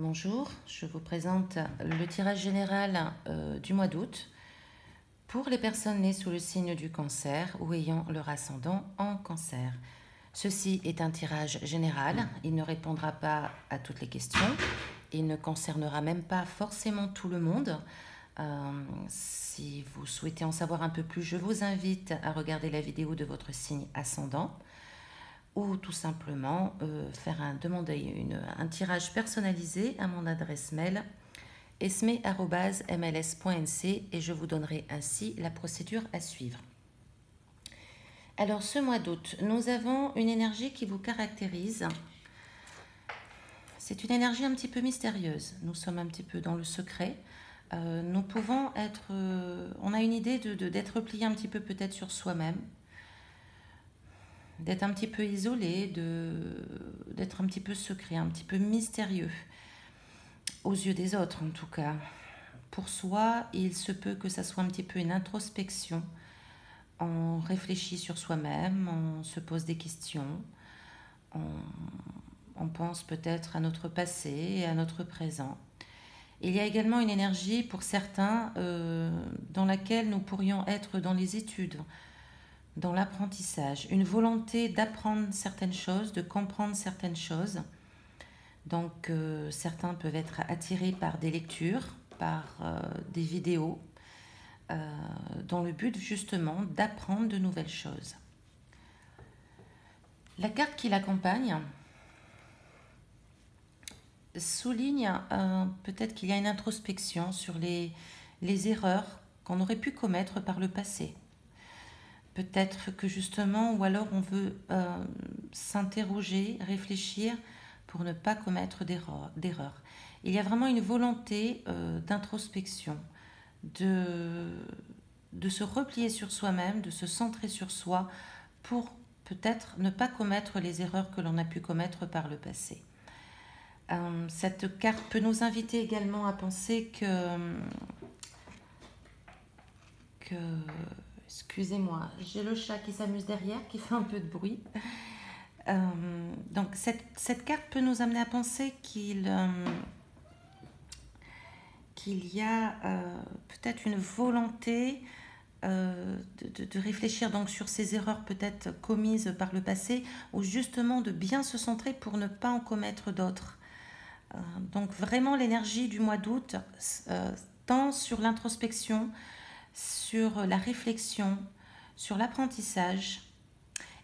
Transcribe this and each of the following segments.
Bonjour, je vous présente le tirage général du mois d'août pour les personnes nées sous le signe du cancer ou ayant leur ascendant en cancer. Ceci est un tirage général, il ne répondra pas à toutes les questions, il ne concernera même pas forcément tout le monde. Si vous souhaitez en savoir un peu plus, je vous invite à regarder la vidéo de votre signe ascendant ou tout simplement demander un tirage personnalisé à mon adresse mail esme@mls.nc et je vous donnerai ainsi la procédure à suivre. Alors ce mois d'août, nous avons une énergie qui vous caractérise. C'est une énergie un petit peu mystérieuse. Nous sommes un petit peu dans le secret. Nous pouvons être... on a une idée d'être replié un petit peu peut-être sur soi-même, d'être un petit peu isolé, d'être un petit peu secret, un petit peu mystérieux, aux yeux des autres en tout cas. Pour soi, il se peut que ça soit un petit peu une introspection. On réfléchit sur soi-même, on se pose des questions, on pense peut-être à notre passé et à notre présent. Il y a également une énergie pour certains dans laquelle nous pourrions être dans les études, dans l'apprentissage, une volonté d'apprendre certaines choses, de comprendre certaines choses. Donc certains peuvent être attirés par des lectures, par des vidéos, dans le but justement d'apprendre de nouvelles choses. La carte qui l'accompagne souligne peut-être qu'il y a une introspection sur les erreurs qu'on aurait pu commettre par le passé. Peut-être que justement, ou alors on veut s'interroger, réfléchir pour ne pas commettre d'erreurs. Il y a vraiment une volonté d'introspection, de se replier sur soi-même, de se centrer sur soi pour peut-être ne pas commettre les erreurs que l'on a pu commettre par le passé. Cette carte peut nous inviter également à penser que excusez-moi, j'ai le chat qui s'amuse derrière, qui fait un peu de bruit. Donc cette carte peut nous amener à penser qu'il y a peut-être une volonté de réfléchir donc sur ces erreurs peut-être commises par le passé, ou justement de bien se centrer pour ne pas en commettre d'autres. Donc vraiment l'énergie du mois d'août tend sur l'introspection, sur la réflexion, sur l'apprentissage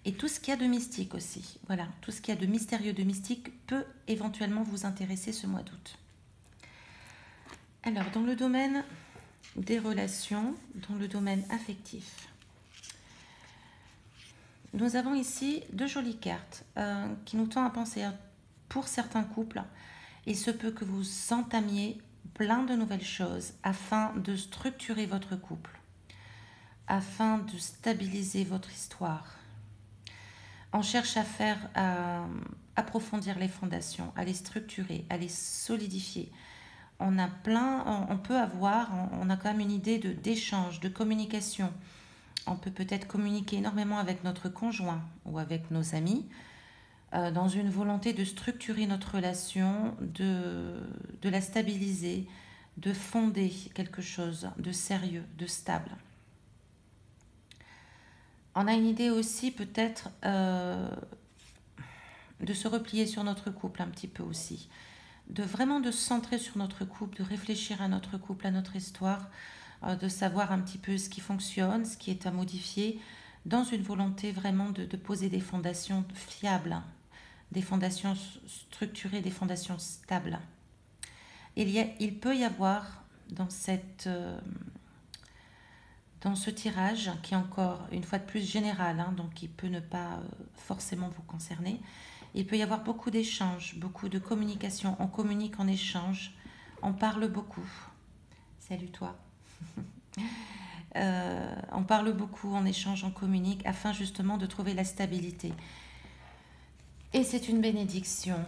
et tout ce qu'il y a de mystique aussi. Voilà, tout ce qu'il y a de mystérieux, de mystique peut éventuellement vous intéresser ce mois d'août. Alors, dans le domaine des relations, dans le domaine affectif, nous avons ici deux jolies cartes qui nous tendent à penser pour certains couples. Il se peut que vous entamiez plein de nouvelles choses afin de structurer votre couple, afin de stabiliser votre histoire. On cherche à approfondir les fondations, à les structurer, à les solidifier. On a quand même une idée d'échange, de communication. On peut peut-être communiquer énormément avec notre conjoint ou avec nos amis, dans une volonté de structurer notre relation, de la stabiliser, de fonder quelque chose de sérieux, de stable. On a une idée aussi peut-être de se replier sur notre couple un petit peu aussi, de se centrer sur notre couple, de réfléchir à notre couple, à notre histoire, de savoir un petit peu ce qui fonctionne, ce qui est à modifier, dans une volonté vraiment de poser des fondations fiables, des fondations structurées, des fondations stables. Il peut y avoir dans ce tirage, qui est encore une fois de plus général, donc qui peut ne pas forcément vous concerner, il peut y avoir beaucoup d'échanges, beaucoup de communication. On communique en échange, on parle beaucoup. Salut toi. On parle beaucoup, on échange, on communique, afin justement de trouver la stabilité. Et c'est une bénédiction.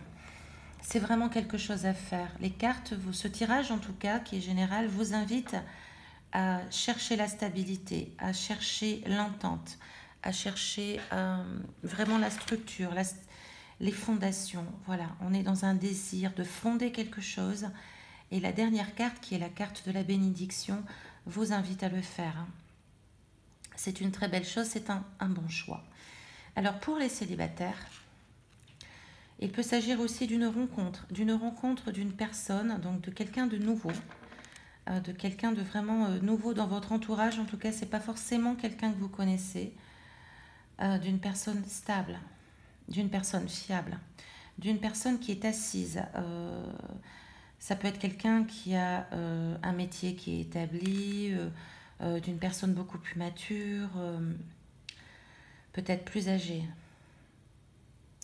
C'est vraiment quelque chose à faire. Les cartes, ce tirage en tout cas, qui est général, vous invite à chercher la stabilité, à chercher l'entente, à chercher vraiment la structure, les fondations. Voilà, on est dans un désir de fonder quelque chose. Et la dernière carte, qui est la carte de la bénédiction, vous invite à le faire. C'est une très belle chose, c'est un bon choix. Alors pour les célibataires, il peut s'agir aussi d'une rencontre d'une personne, donc de quelqu'un de nouveau, de quelqu'un de vraiment nouveau dans votre entourage. En tout cas, c'est pas forcément quelqu'un que vous connaissez, d'une personne stable, d'une personne fiable, d'une personne qui est assise. Ça peut être quelqu'un qui a un métier qui est établi, d'une personne beaucoup plus mature, peut-être plus âgée.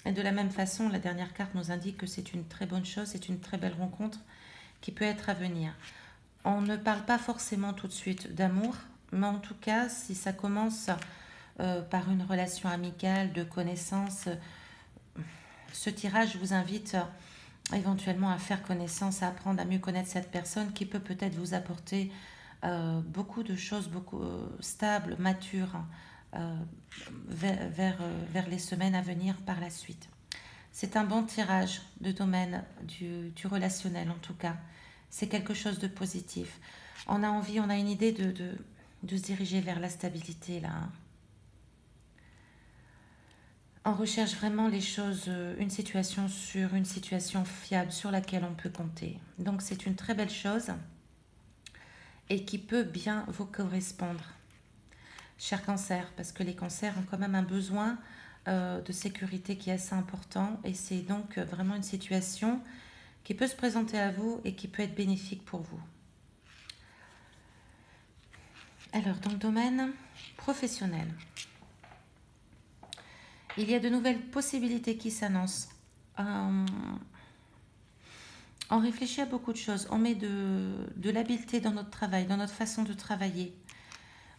Et de la même façon, la dernière carte nous indique que c'est une très bonne chose, c'est une très belle rencontre qui peut être à venir. On ne parle pas forcément tout de suite d'amour, mais en tout cas, si ça commence par une relation amicale, de connaissance, ce tirage vous invite éventuellement à faire connaissance, à apprendre à mieux connaître cette personne qui peut peut-être vous apporter beaucoup de choses, beaucoup stables, matures, vers les semaines à venir par la suite. C'est un bon tirage de domaine du relationnel en tout cas. C'est quelque chose de positif. On a envie, on a une idée de se diriger vers la stabilité là. On recherche vraiment les choses, une situation sûre, une situation fiable sur laquelle on peut compter. Donc c'est une très belle chose et qui peut bien vous correspondre, cher cancer, parce que les cancers ont quand même un besoin de sécurité qui est assez important et c'est donc vraiment une situation qui peut se présenter à vous et qui peut être bénéfique pour vous. Alors, dans le domaine professionnel, il y a de nouvelles possibilités qui s'annoncent. On réfléchit à beaucoup de choses. On met de l'habileté dans notre travail, dans notre façon de travailler,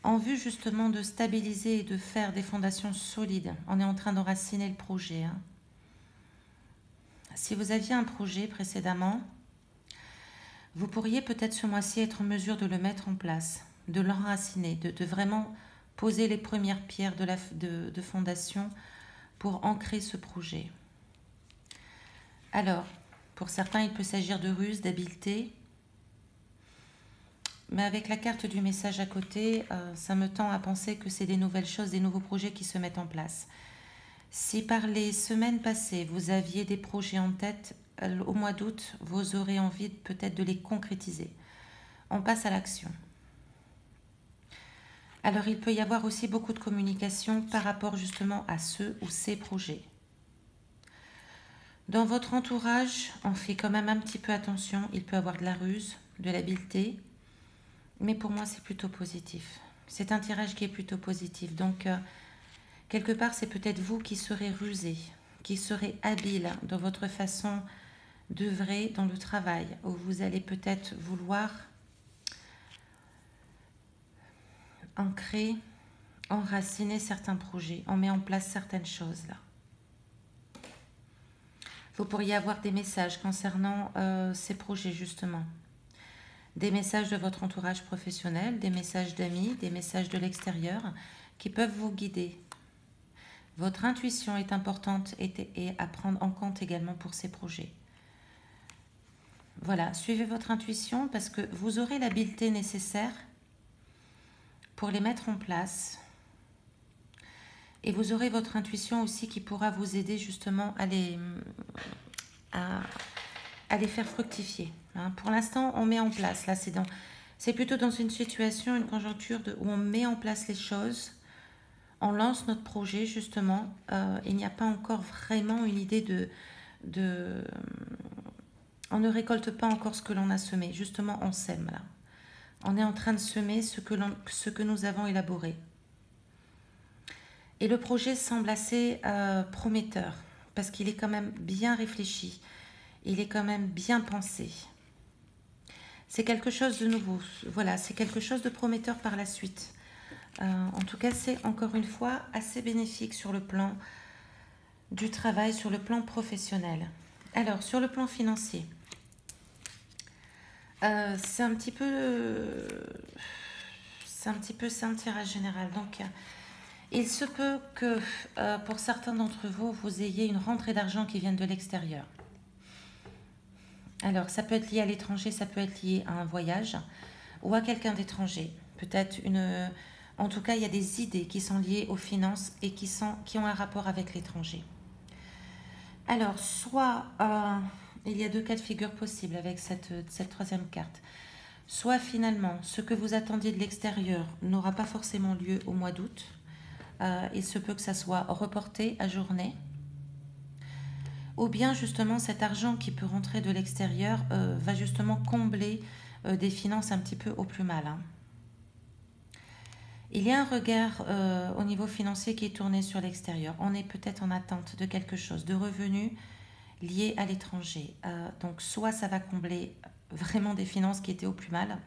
en vue justement de stabiliser et de faire des fondations solides. On est en train d'enraciner le projet. Si vous aviez un projet précédemment, vous pourriez peut-être ce mois-ci être en mesure de le mettre en place, de l'enraciner, de vraiment poser les premières pierres de fondation pour ancrer ce projet. Alors, pour certains, il peut s'agir de ruse, d'habileté, mais avec la carte du message à côté, ça me tend à penser que c'est des nouvelles choses, des nouveaux projets qui se mettent en place. Si par les semaines passées, vous aviez des projets en tête, au mois d'août, vous aurez envie peut-être de les concrétiser. On passe à l'action. Alors, il peut y avoir aussi beaucoup de communication par rapport justement à ce ou ces projets. Dans votre entourage, on fait quand même un petit peu attention. Il peut y avoir de la ruse, de l'habileté, mais pour moi, c'est plutôt positif. C'est un tirage qui est plutôt positif. Donc, quelque part, c'est peut-être vous qui serez rusé, qui serez habile dans votre façon d'œuvrer dans le travail, où vous allez peut-être vouloir ancrer, enraciner certains projets. On met en place certaines choses là. Vous pourriez avoir des messages concernant ces projets justement. Des messages de votre entourage professionnel, des messages d'amis, des messages de l'extérieur qui peuvent vous guider. Votre intuition est importante et à prendre en compte également pour ces projets. Voilà, suivez votre intuition parce que vous aurez l'habileté nécessaire pour les mettre en place. Et vous aurez votre intuition aussi qui pourra vous aider justement à les faire fructifier. Pour l'instant, on met en place. Là, c'est plutôt dans une situation, une conjoncture où on met en place les choses. On lance notre projet justement. Il n'y a pas encore vraiment une idée on ne récolte pas encore ce que l'on a semé. Justement, on sème là. On est en train de semer ce que nous avons élaboré. Et le projet semble assez prometteur parce qu'il est quand même bien réfléchi. Il est quand même bien pensé. C'est quelque chose de nouveau. Voilà, c'est quelque chose de prometteur par la suite. En tout cas, c'est encore une fois assez bénéfique sur le plan du travail, sur le plan professionnel. Alors, sur le plan financier, c'est un tirage général. Donc, Il se peut que pour certains d'entre vous, vous ayez une rentrée d'argent qui vienne de l'extérieur. Alors, ça peut être lié à l'étranger, ça peut être lié à un voyage ou à quelqu'un d'étranger. Peut-être une... En tout cas, il y a des idées qui sont liées aux finances et qui ont un rapport avec l'étranger. Alors, soit il y a deux cas de figure possibles avec cette troisième carte. Soit finalement, ce que vous attendiez de l'extérieur n'aura pas forcément lieu au mois d'août. Il se peut que ça soit reporté à journée. Ou bien justement cet argent qui peut rentrer de l'extérieur va justement combler des finances un petit peu au plus mal. Hein. Il y a un regard au niveau financier qui est tourné sur l'extérieur. On est peut-être en attente de quelque chose, de revenus liés à l'étranger. Donc soit ça va combler vraiment des finances qui étaient au plus mal,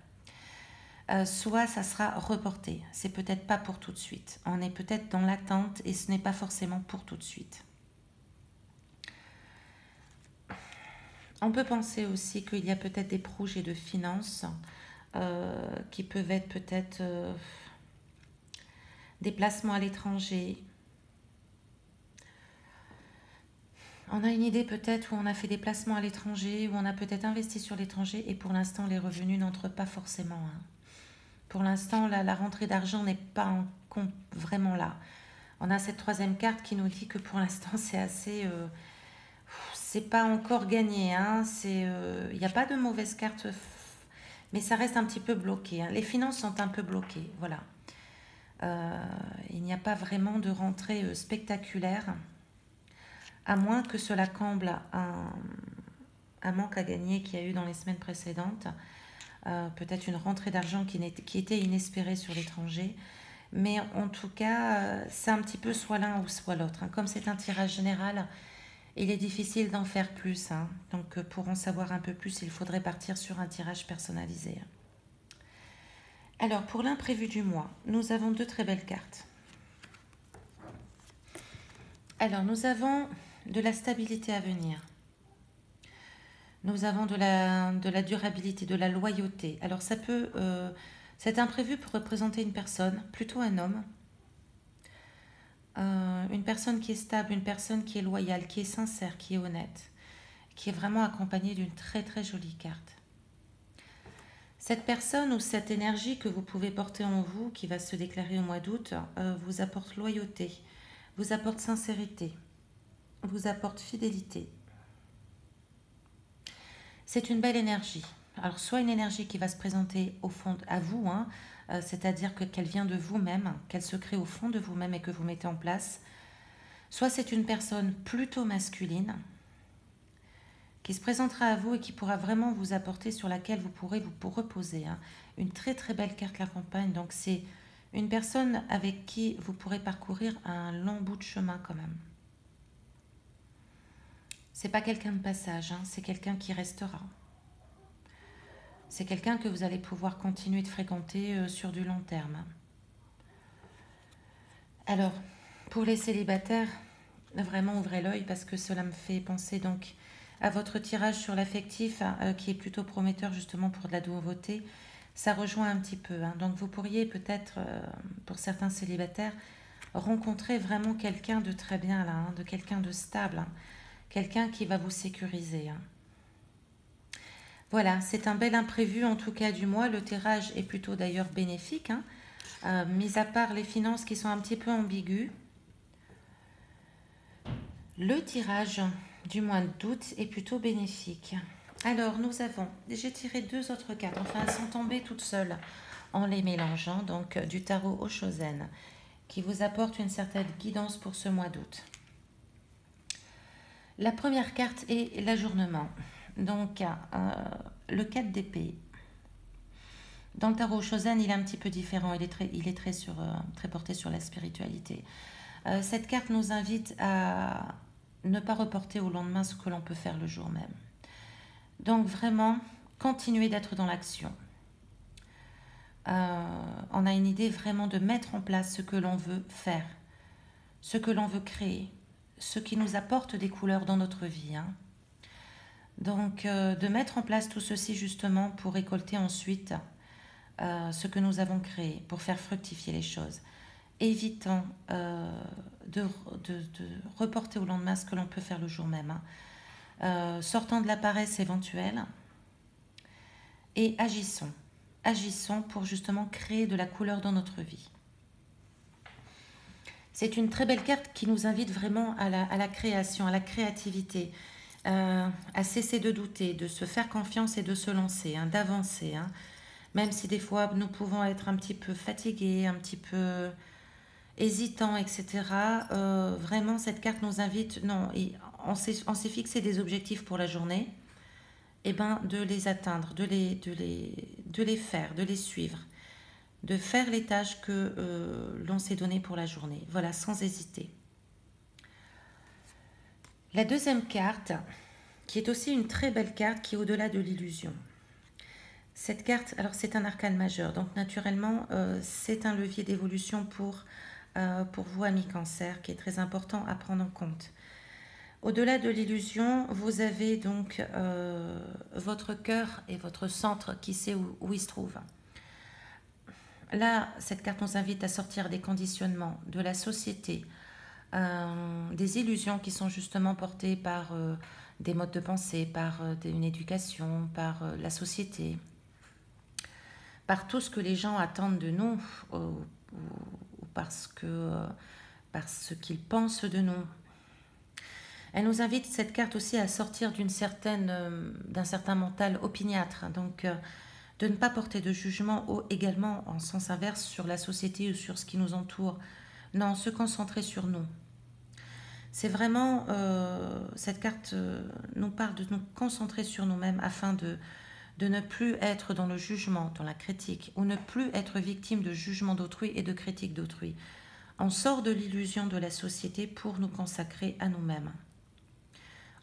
soit ça sera reporté. C'est peut-être pas pour tout de suite. On est peut-être dans l'attente et ce n'est pas forcément pour tout de suite. On peut penser aussi qu'il y a peut-être des projets de finances qui peuvent être peut-être des placements à l'étranger. On a une idée peut-être où on a fait des placements à l'étranger, où on a peut-être investi sur l'étranger et pour l'instant les revenus n'entrent pas forcément. Hein. Pour l'instant la rentrée d'argent n'est pas vraiment là. On a cette troisième carte qui nous dit que pour l'instant c'est assez... c'est pas encore gagné, hein. Il n'y a pas de mauvaise carte, mais ça reste un petit peu bloqué. Hein. Les finances sont un peu bloquées, voilà. Il n'y a pas vraiment de rentrée spectaculaire, à moins que cela comble un manque à gagner qu'il y a eu dans les semaines précédentes. Peut-être une rentrée d'argent qui était inespérée sur l'étranger. Mais en tout cas, c'est un petit peu soit l'un ou soit l'autre. Hein. Comme c'est un tirage général, il est difficile d'en faire plus. Hein. Donc pour en savoir un peu plus, il faudrait partir sur un tirage personnalisé. Alors pour l'imprévu du mois, nous avons deux très belles cartes. Alors nous avons de la stabilité à venir. Nous avons de la durabilité, de la loyauté. Alors ça peut... cet imprévu peut représenter une personne, plutôt un homme. Une personne qui est stable, une personne qui est loyale, qui est sincère, qui est honnête, qui est vraiment accompagnée d'une très très jolie carte. Cette personne ou cette énergie que vous pouvez porter en vous, qui va se déclarer au mois d'août, vous apporte loyauté, vous apporte sincérité, vous apporte fidélité. C'est une belle énergie. Alors soit une énergie qui va se présenter au fond à vous, hein, c'est-à-dire qu'elle vient de vous-même, qu'elle se crée au fond de vous-même et que vous mettez en place. Soit c'est une personne plutôt masculine qui se présentera à vous et qui pourra vraiment vous apporter, sur laquelle vous pourrez vous reposer. Hein. Une très très belle carte l'accompagne, donc c'est une personne avec qui vous pourrez parcourir un long bout de chemin quand même. C'est pas quelqu'un de passage, hein, c'est quelqu'un qui restera. C'est quelqu'un que vous allez pouvoir continuer de fréquenter sur du long terme. Alors, pour les célibataires, vraiment ouvrez l'œil parce que cela me fait penser donc à votre tirage sur l'affectif qui est plutôt prometteur justement pour de la nouveauté. Ça rejoint un petit peu. Hein. Donc vous pourriez peut-être, pour certains célibataires, rencontrer vraiment quelqu'un de très bien là, hein, de quelqu'un de stable, hein, quelqu'un qui va vous sécuriser. Hein. Voilà, c'est un bel imprévu en tout cas du mois. Le tirage est plutôt d'ailleurs bénéfique, hein, mis à part les finances qui sont un petit peu ambiguës. Le tirage du mois d'août est plutôt bénéfique. Alors nous avons, j'ai tiré deux autres cartes, enfin elles sont tombées toutes seules en les mélangeant, donc du tarot au Shosen, qui vous apporte une certaine guidance pour ce mois d'août. La première carte est l'ajournement. Donc, le 4 d'épée. Dans le tarot Shosen, il est un petit peu différent. Il est très porté sur la spiritualité. Cette carte nous invite à ne pas reporter au lendemain ce que l'on peut faire le jour même. Donc, vraiment, continuer d'être dans l'action. On a une idée vraiment de mettre en place ce que l'on veut faire, ce que l'on veut créer, ce qui nous apporte des couleurs dans notre vie. Hein. Donc, de mettre en place tout ceci justement pour récolter ensuite ce que nous avons créé, pour faire fructifier les choses. évitant de, de reporter au lendemain ce que l'on peut faire le jour même, hein. Sortant de la paresse éventuelle et agissons. Agissons pour justement créer de la couleur dans notre vie. C'est une très belle carte qui nous invite vraiment à la création, à la créativité, à cesser de douter, de se faire confiance et de se lancer, hein, d'avancer, hein. Même si des fois nous pouvons être un petit peu fatigués, un petit peu hésitants, etc. Vraiment, cette carte nous invite, non, on s'est fixé des objectifs pour la journée, et ben de les atteindre, de les faire, de les suivre, de faire les tâches que l'on s'est données pour la journée. Voilà, sans hésiter. La deuxième carte, qui est aussi une très belle carte, qui est au-delà de l'illusion. Cette carte, alors c'est un arcane majeur, donc naturellement, c'est un levier d'évolution pour vous, amis cancer, qui est très important à prendre en compte. Au-delà de l'illusion, vous avez donc votre cœur et votre centre qui sait où il se trouve. Là, cette carte nous invite à sortir des conditionnements de la société, des illusions qui sont justement portées par des modes de pensée, par une éducation, par la société, par tout ce que les gens attendent de nous, ou parce qu'ils pensent de nous. Elle nous invite, cette carte aussi, à sortir d'un certain mental opiniâtre, donc de ne pas porter de jugement également en sens inverse sur la société ou sur ce qui nous entoure. Non, se concentrer sur nous. C'est vraiment, cette carte nous parle de nous concentrer sur nous-mêmes afin de ne plus être dans le jugement, dans la critique, ou ne plus être victime de jugement d'autrui et de critique d'autrui. On sort de l'illusion de la société pour nous consacrer à nous-mêmes.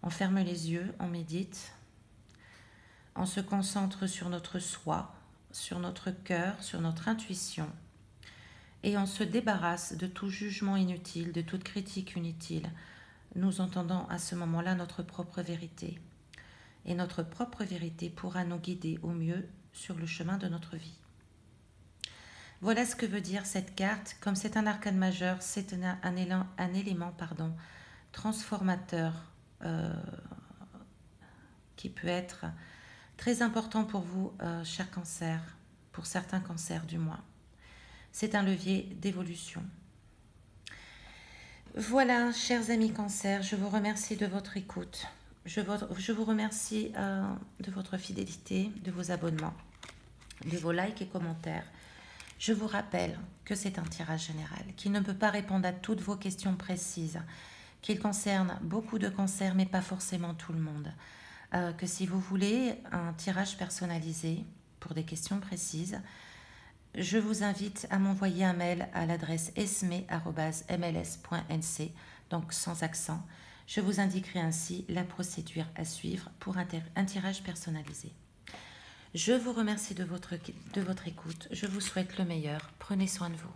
On ferme les yeux, on médite, on se concentre sur notre soi, sur notre cœur, sur notre intuition, et on se débarrasse de tout jugement inutile, de toute critique inutile. Nous entendons à ce moment-là notre propre vérité. Et notre propre vérité pourra nous guider au mieux sur le chemin de notre vie. Voilà ce que veut dire cette carte. Comme c'est un arcane majeur, c'est un élément transformateur qui peut être très important pour vous, chers cancers, pour certains cancers du moins. C'est un levier d'évolution. Voilà, chers amis cancers, je vous remercie de votre écoute. Je vous remercie de votre fidélité, de vos abonnements, de vos likes et commentaires. Je vous rappelle que c'est un tirage général, qui ne peut pas répondre à toutes vos questions précises, qu'il concerne beaucoup de cancers, mais pas forcément tout le monde. Que si vous voulez un tirage personnalisé pour des questions précises, je vous invite à m'envoyer un mail à l'adresse esme@mls.nc, donc sans accent. Je vous indiquerai ainsi la procédure à suivre pour un tirage personnalisé. Je vous remercie de votre écoute. Je vous souhaite le meilleur. Prenez soin de vous.